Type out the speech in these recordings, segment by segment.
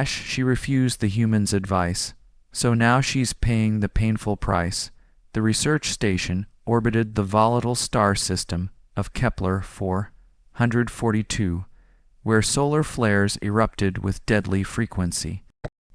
She refused the humans' advice, so now she's paying the painful price. The research station orbited the volatile star system of Kepler 442, where solar flares erupted with deadly frequency.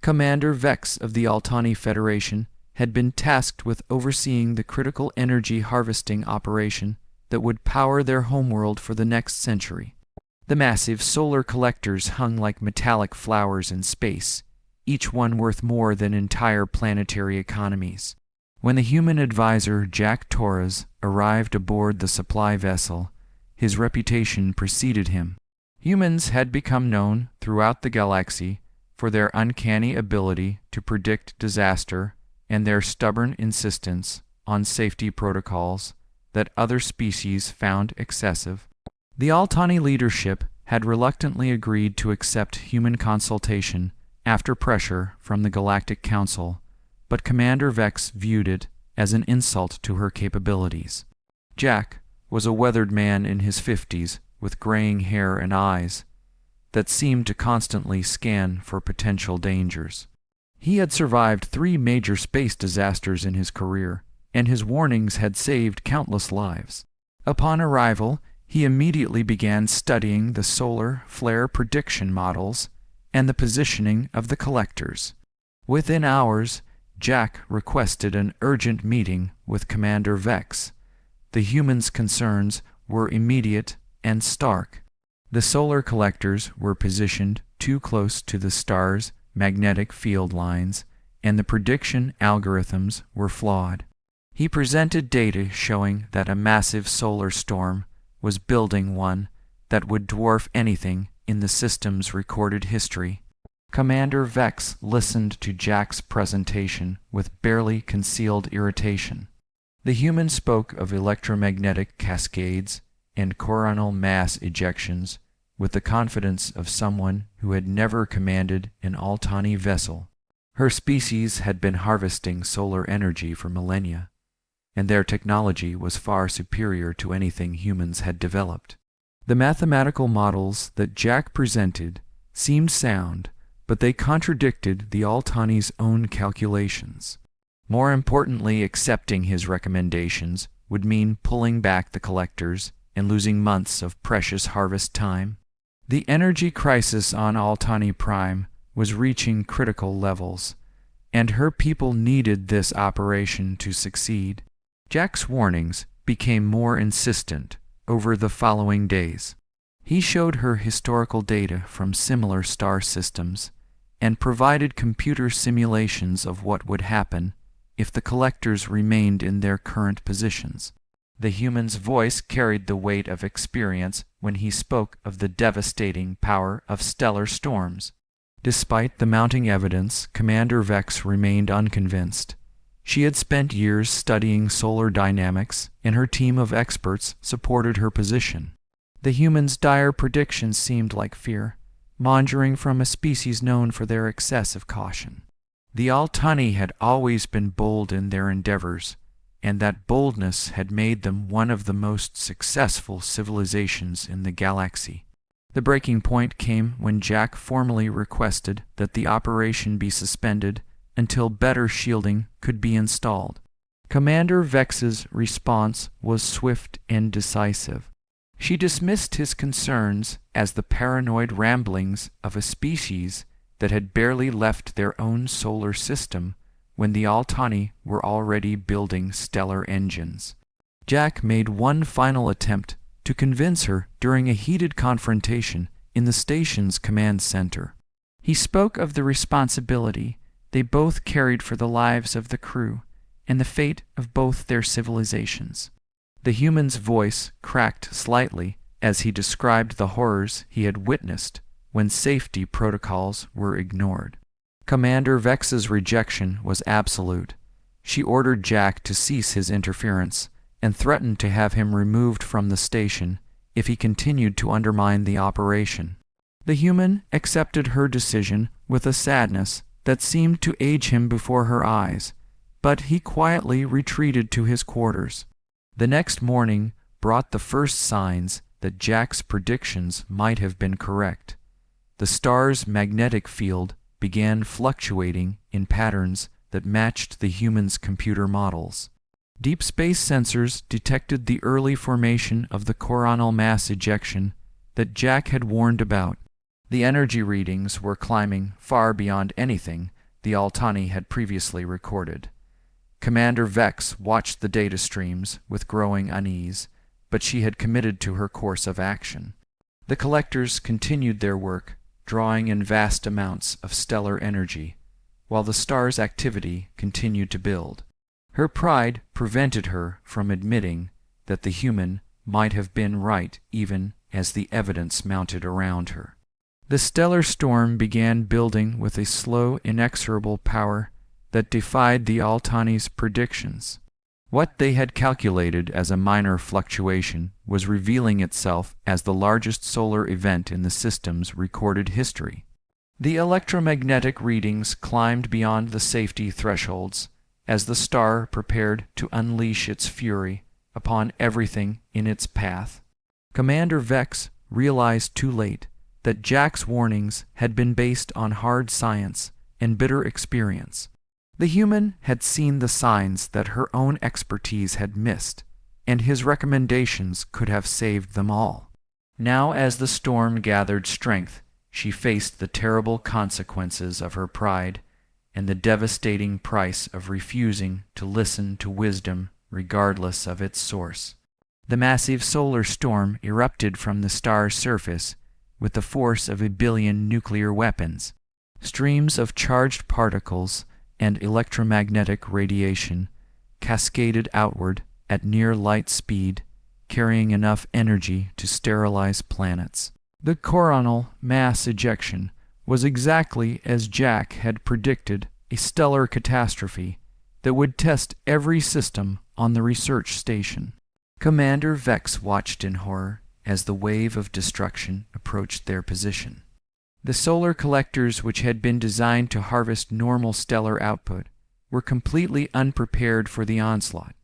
Commander Vex of the Altani Federation had been tasked with overseeing the critical energy harvesting operation that would power their homeworld for the next century. The massive solar collectors hung like metallic flowers in space, each one worth more than entire planetary economies. When the human advisor Jack Torres arrived aboard the supply vessel, his reputation preceded him. Humans had become known throughout the galaxy for their uncanny ability to predict disaster and their stubborn insistence on safety protocols that other species found excessive. The Altani leadership had reluctantly agreed to accept human consultation after pressure from the Galactic Council, but Commander Vex viewed it as an insult to her capabilities. Jack was a weathered man in his 50s with graying hair and eyes that seemed to constantly scan for potential dangers. He had survived 3 major space disasters in his career, and his warnings had saved countless lives. Upon arrival, he immediately began studying the solar flare prediction models and the positioning of the collectors. Within hours, Jack requested an urgent meeting with Commander Vex. The humans' concerns were immediate and stark. The solar collectors were positioned too close to the star's magnetic field lines, and the prediction algorithms were flawed. He presented data showing that a massive solar storm was building, one that would dwarf anything in the system's recorded history. Commander Vex listened to Jack's presentation with barely concealed irritation. The human spoke of electromagnetic cascades and coronal mass ejections with the confidence of someone who had never commanded an Altani vessel. Her species had been harvesting solar energy for millennia, and their technology was far superior to anything humans had developed. The mathematical models that Jack presented seemed sound, but they contradicted the Altani's own calculations. More importantly, accepting his recommendations would mean pulling back the collectors and losing months of precious harvest time. The energy crisis on Altani Prime was reaching critical levels, and her people needed this operation to succeed. Jack's warnings became more insistent over the following days. He showed her historical data from similar star systems and provided computer simulations of what would happen if the collectors remained in their current positions. The human's voice carried the weight of experience when he spoke of the devastating power of stellar storms. Despite the mounting evidence, Commander Vex remained unconvinced. She had spent years studying solar dynamics, and her team of experts supported her position. The humans' dire predictions seemed like fear, conjuring from a species known for their excessive caution. The Altani had always been bold in their endeavors, and that boldness had made them one of the most successful civilizations in the galaxy. The breaking point came when Jack formally requested that the operation be suspended until better shielding could be installed. Commander Vex's response was swift and decisive. She dismissed his concerns as the paranoid ramblings of a species that had barely left their own solar system when the Altani were already building stellar engines. Jack made one final attempt to convince her during a heated confrontation in the station's command center. He spoke of the responsibility they both carried for the lives of the crew and the fate of both their civilizations. The human's voice cracked slightly as he described the horrors he had witnessed when safety protocols were ignored. Commander Vex's rejection was absolute. She ordered Jack to cease his interference and threatened to have him removed from the station if he continued to undermine the operation. The human accepted her decision with a sadness that seemed to age him before her eyes, but he quietly retreated to his quarters. The next morning brought the first signs that Jack's predictions might have been correct. The star's magnetic field began fluctuating in patterns that matched the humans' computer models. Deep space sensors detected the early formation of the coronal mass ejection that Jack had warned about. The energy readings were climbing far beyond anything the Altani had previously recorded. Commander Vex watched the data streams with growing unease, but she had committed to her course of action. The collectors continued their work, drawing in vast amounts of stellar energy, while the star's activity continued to build. Her pride prevented her from admitting that the human might have been right even as the evidence mounted around her. The stellar storm began building with a slow, inexorable power that defied the Altani's predictions. What they had calculated as a minor fluctuation was revealing itself as the largest solar event in the system's recorded history. The electromagnetic readings climbed beyond the safety thresholds as the star prepared to unleash its fury upon everything in its path. Commander Vex realized too late that Jack's warnings had been based on hard science and bitter experience. The human had seen the signs that her own expertise had missed, and his recommendations could have saved them all. Now, as the storm gathered strength, she faced the terrible consequences of her pride and the devastating price of refusing to listen to wisdom regardless of its source. The massive solar storm erupted from the star's surface with the force of 1 billion nuclear weapons. Streams of charged particles and electromagnetic radiation cascaded outward at near light speed, carrying enough energy to sterilize planets. The coronal mass ejection was exactly as Jack had predicted, a stellar catastrophe that would test every system on the research station. Commander Vex watched in horror as the wave of destruction approached their position. The solar collectors, which had been designed to harvest normal stellar output, were completely unprepared for the onslaught.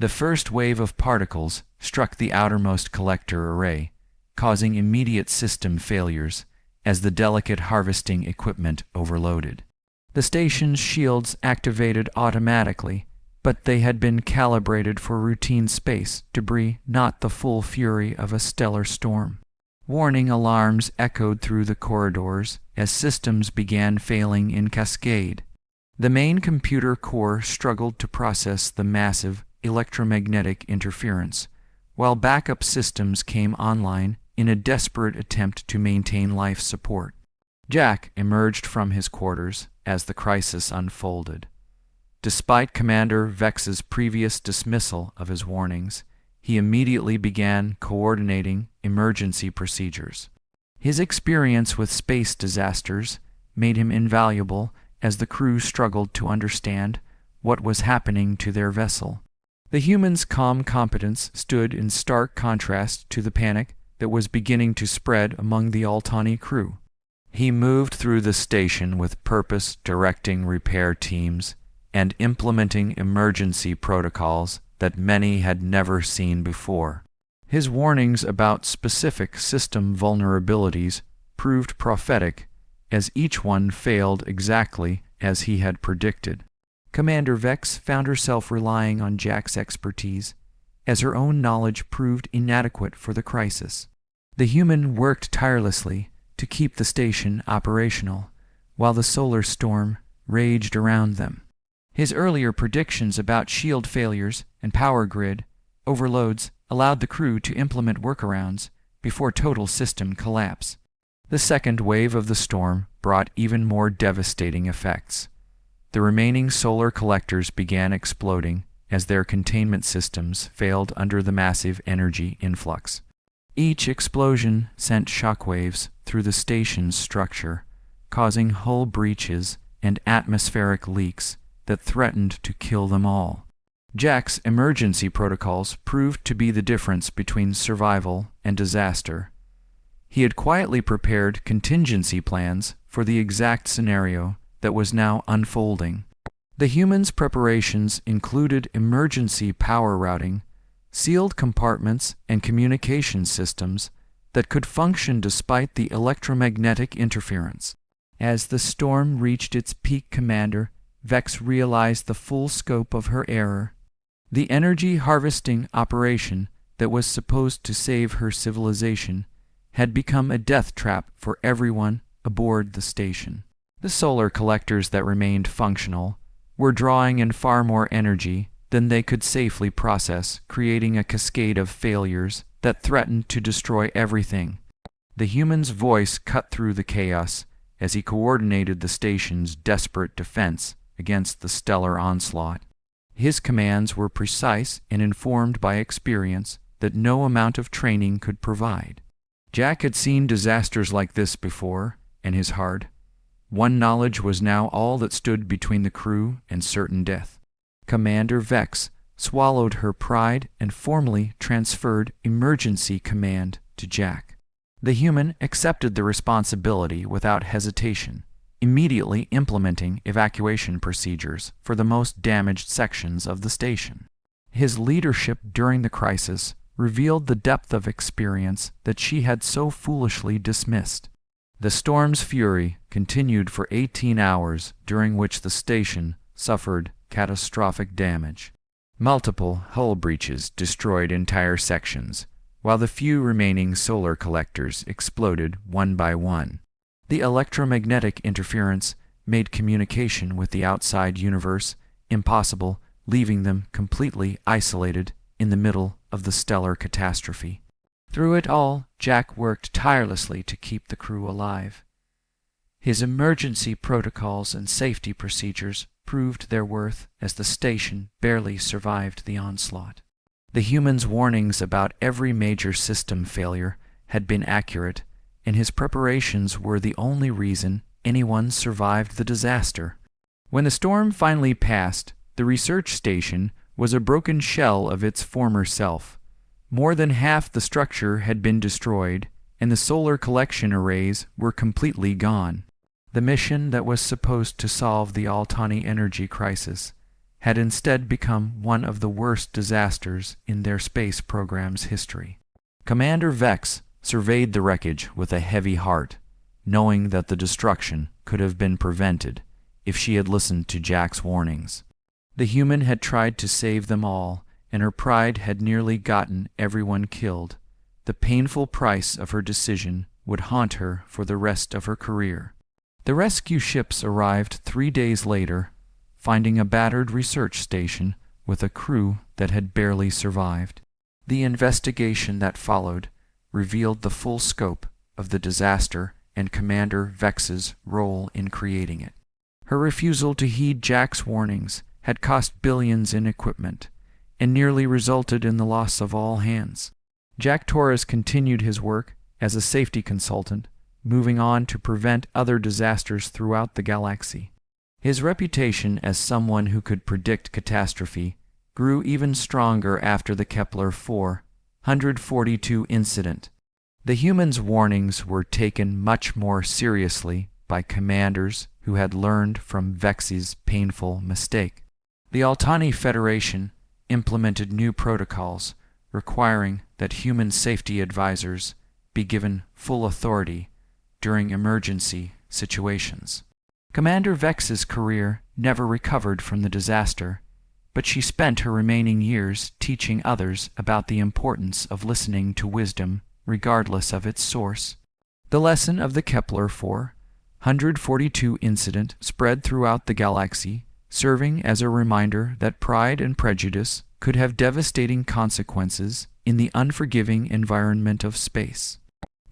The first wave of particles struck the outermost collector array, causing immediate system failures as the delicate harvesting equipment overloaded. The station's shields activated automatically, but they had been calibrated for routine space debris, not the full fury of a stellar storm. Warning alarms echoed through the corridors as systems began failing in cascade. The main computer core struggled to process the massive electromagnetic interference, while backup systems came online in a desperate attempt to maintain life support. Jack emerged from his quarters as the crisis unfolded. Despite Commander Vex's previous dismissal of his warnings, he immediately began coordinating emergency procedures. His experience with space disasters made him invaluable as the crew struggled to understand what was happening to their vessel. The humans' calm competence stood in stark contrast to the panic that was beginning to spread among the Altani crew. He moved through the station with purpose, directing repair teams and implementing emergency protocols that many had never seen before. His warnings about specific system vulnerabilities proved prophetic, as each one failed exactly as he had predicted. Commander Vex found herself relying on Jack's expertise, as her own knowledge proved inadequate for the crisis. The human worked tirelessly to keep the station operational, while the solar storm raged around them. His earlier predictions about shield failures and power grid overloads allowed the crew to implement workarounds before total system collapse. The second wave of the storm brought even more devastating effects. The remaining solar collectors began exploding as their containment systems failed under the massive energy influx. Each explosion sent shockwaves through the station's structure, causing hull breaches and atmospheric leaks that threatened to kill them all. Jack's emergency protocols proved to be the difference between survival and disaster. He had quietly prepared contingency plans for the exact scenario that was now unfolding. The humans' preparations included emergency power routing, sealed compartments and communication systems that could function despite the electromagnetic interference. As the storm reached its peak, Commander Vex realized the full scope of her error. The energy harvesting operation that was supposed to save her civilization had become a death trap for everyone aboard the station. The solar collectors that remained functional were drawing in far more energy than they could safely process, creating a cascade of failures that threatened to destroy everything. The human's voice cut through the chaos as he coordinated the station's desperate defense against the stellar onslaught. His commands were precise and informed by experience that no amount of training could provide. Jack had seen disasters like this before, and his hard-won knowledge was now all that stood between the crew and certain death. Commander Vex swallowed her pride and formally transferred emergency command to Jack. The human accepted the responsibility without hesitation, immediately implementing evacuation procedures for the most damaged sections of the station. His leadership during the crisis revealed the depth of experience that she had so foolishly dismissed. The storm's fury continued for 18 hours, during which the station suffered catastrophic damage. Multiple hull breaches destroyed entire sections, while the few remaining solar collectors exploded one by one. The electromagnetic interference made communication with the outside universe impossible, leaving them completely isolated in the middle of the stellar catastrophe. Through it all, Jack worked tirelessly to keep the crew alive. His emergency protocols and safety procedures proved their worth as the station barely survived the onslaught. The humans' warnings about every major system failure had been accurate, and his preparations were the only reason anyone survived the disaster. When the storm finally passed, the research station was a broken shell of its former self. More than half the structure had been destroyed, and the solar collection arrays were completely gone. The mission that was supposed to solve the Altani energy crisis had instead become one of the worst disasters in their space program's history. Commander Vex surveyed the wreckage with a heavy heart, knowing that the destruction could have been prevented if she had listened to Jack's warnings. The human had tried to save them all, and her pride had nearly gotten everyone killed. The painful price of her decision would haunt her for the rest of her career. The rescue ships arrived 3 days later, finding a battered research station with a crew that had barely survived. The investigation that followed revealed the full scope of the disaster and Commander Vex's role in creating it. Her refusal to heed Jack's warnings had cost billions in equipment and nearly resulted in the loss of all hands. Jack Torres continued his work as a safety consultant, moving on to prevent other disasters throughout the galaxy. His reputation as someone who could predict catastrophe grew even stronger after the Kepler 442 incident. The humans' warnings were taken much more seriously by commanders who had learned from Vex's painful mistake. The Altani Federation implemented new protocols requiring that human safety advisors be given full authority during emergency situations. Commander Vex's career never recovered from the disaster, but she spent her remaining years teaching others about the importance of listening to wisdom regardless of its source. The lesson of the Kepler 442 incident spread throughout the galaxy, serving as a reminder that pride and prejudice could have devastating consequences in the unforgiving environment of space.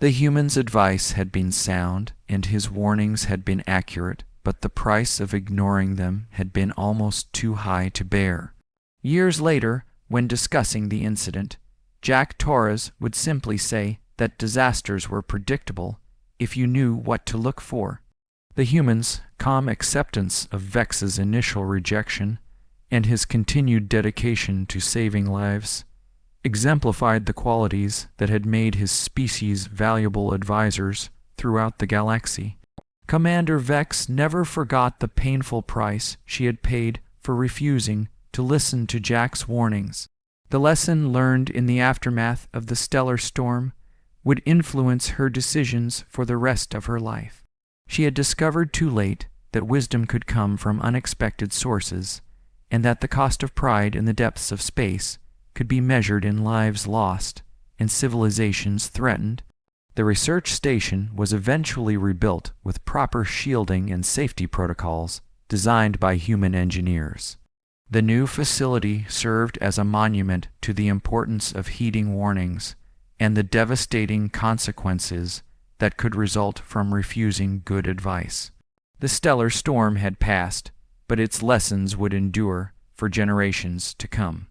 The human's advice had been sound, and his warnings had been accurate, but the price of ignoring them had been almost too high to bear. Years later, when discussing the incident, Jack Torres would simply say that disasters were predictable if you knew what to look for. The human's calm acceptance of Vex's initial rejection and his continued dedication to saving lives exemplified the qualities that had made his species valuable advisors throughout the galaxy. Commander Vex never forgot the painful price she had paid for refusing to listen to Jack's warnings. The lesson learned in the aftermath of the stellar storm would influence her decisions for the rest of her life. She had discovered too late that wisdom could come from unexpected sources, and that the cost of pride in the depths of space could be measured in lives lost and civilizations threatened. The research station was eventually rebuilt with proper shielding and safety protocols designed by human engineers. The new facility served as a monument to the importance of heeding warnings and the devastating consequences that could result from refusing good advice. The stellar storm had passed, but its lessons would endure for generations to come.